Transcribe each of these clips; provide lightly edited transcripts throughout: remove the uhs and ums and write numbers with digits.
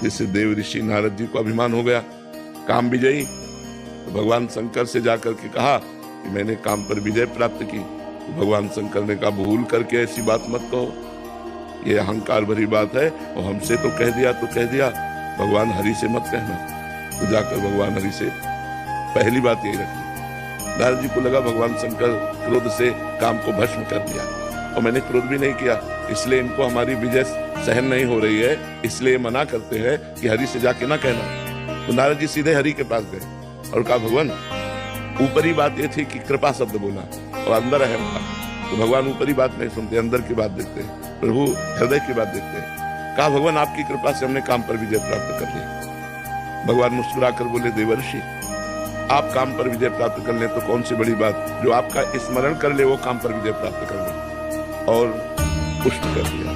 जिससे देव ऋषि नारद जी को अभिमान हो गया, काम विजयी। तो भगवान शंकर से जाकर के कहा कि मैंने काम पर विजय प्राप्त की। तो भगवान शंकर ने कहा, भूल करके ऐसी बात मत कहो, ये अहंकार भरी बात है, और हमसे तो कह दिया तो कह दिया, भगवान हरि से मत कहना। तो जाकर भगवान हरि से पहली बात यही रखी। नारद जी को लगा भगवान शंकर क्रोध से काम को भस्म कर दिया, और मैंने क्रोध भी नहीं किया, इसलिए इनको हमारी विजय सहन नहीं हो रही है, इसलिए मना करते हैं कि हरि से जाके ना कहना। तो नारद जी सीधे हरि के पास गए और कहा, भगवान ऊपरी बात ये थी कि कृपा शब्द बोला और अंदर अहम था, तो भगवान ऊपरी बात नहीं सुनते, अंदर की बात देखते हैं, प्रभु हृदय की बात देखते हैं। कहा, भगवान आपकी कृपा से हमने काम पर विजय प्राप्त कर लिया। भगवान मुस्कुरा कर बोले, देवर्षि आप काम पर विजय प्राप्त कर ले तो कौन सी बड़ी बात, जो आपका स्मरण कर ले वो काम पर विजय प्राप्त कर ले, और पुष्ट कर दिया।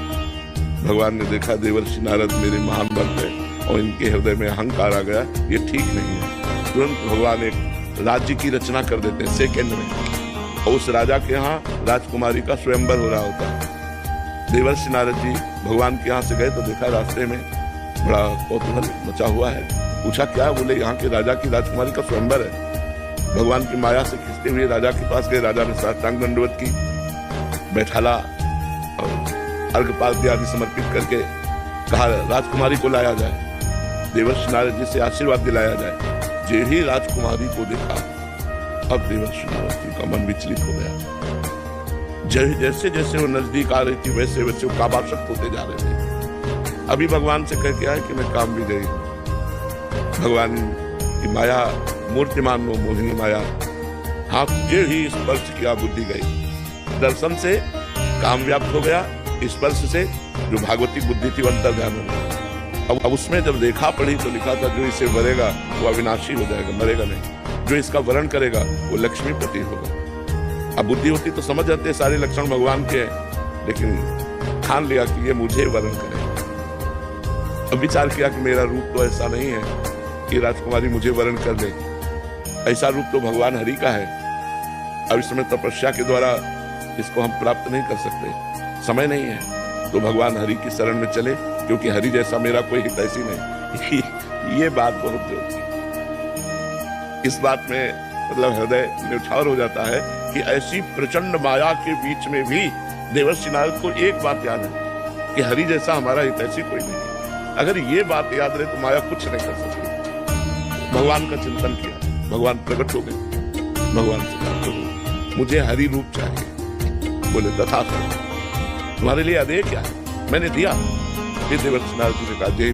भगवान ने देखा देवर्षि नारद मेरे महान भक्त है और इनके हृदय में अहंकार आ गया, ये ठीक नहीं है। तुरंत भगवान एक राज्य की रचना कर देते हैं सेकंड में, और उस राजा के यहाँ राजकुमारी का स्वयंवर हो रहा होता है। देवर्षि नारद जी भगवान के यहाँ से गए तो देखा रास्ते में बड़ा कौतूहल मचा हुआ है। पूछा, क्या? बोले, यहाँ के राजा की राजकुमारी का स्वयंवर है। भगवान की माया से खींचते हुए राजा के पास गए। राजा ने साष्टांग दंडवत की, बैठाला और अर्घपाद्य आदि समर्पित करके कहा, राजकुमारी को लाया जाए, देवर्षि नारद जी से आशीर्वाद दिलाया जाए। जे ही राजकुमारी को देखा, अब देवर्षि नारद जी का मन विचलित हो गया। जैसे जैसे वो नजदीक आ रही थी वैसे वैसे वो कामाशक्त होते जा रहे थे। अभी भगवान से कह के आए कि मैं काम भी गई। भगवान की माया मूर्तिमान मोहिनी माया, हाथ जे ही स्पर्श किया बुद्धि गई। दर्शन से काम व्याप्त हो गया, स्पर्श से जो भागवती बुद्धि थी वो अंतर्ध्यान हो गया। अब उसमें जब रेखा पढ़ी तो लिखा था, जो इसे वरेगा वो अविनाशी हो जाएगा, मरेगा नहीं, जो इसका वरण करेगा वो लक्ष्मीपति होगा। अब बुद्धि होती तो समझ जाते सारे लक्षण भगवान के हैं, लेकिन ठान लिया कि ये मुझे वरण करेगा। अब विचार किया कि मेरा रूप तो ऐसा नहीं है कि राजकुमारी मुझे वरण कर दे, ऐसा रूप तो भगवान हरि का है। अब इस समय तपस्या के द्वारा इसको हम प्राप्त नहीं कर सकते, समय नहीं है, तो भगवान हरि की शरण में चले, क्योंकि हरि जैसा मेरा कोई हितैषी नहीं। ये बात बहुत जरूरी है। इस बात में मतलब हृदय न्यौछावर हो जाता है कि ऐसी प्रचंड माया के बीच में भी देवर्षि नारद को एक बात याद है कि हरि जैसा हमारा हितैषी कोई नहीं। अगर ये बात याद रहे तो माया कुछ नहीं कर सकती। भगवान का चिंतन किया, भगवान प्रकट हो गए। भगवान से कहा, मुझे हरि रूप चाहिए। बोले, तथास्तु, तुम्हारे लिए आदेश क्या है? मैंने दिया। फिर देवर्षि नारद जी ने कहा,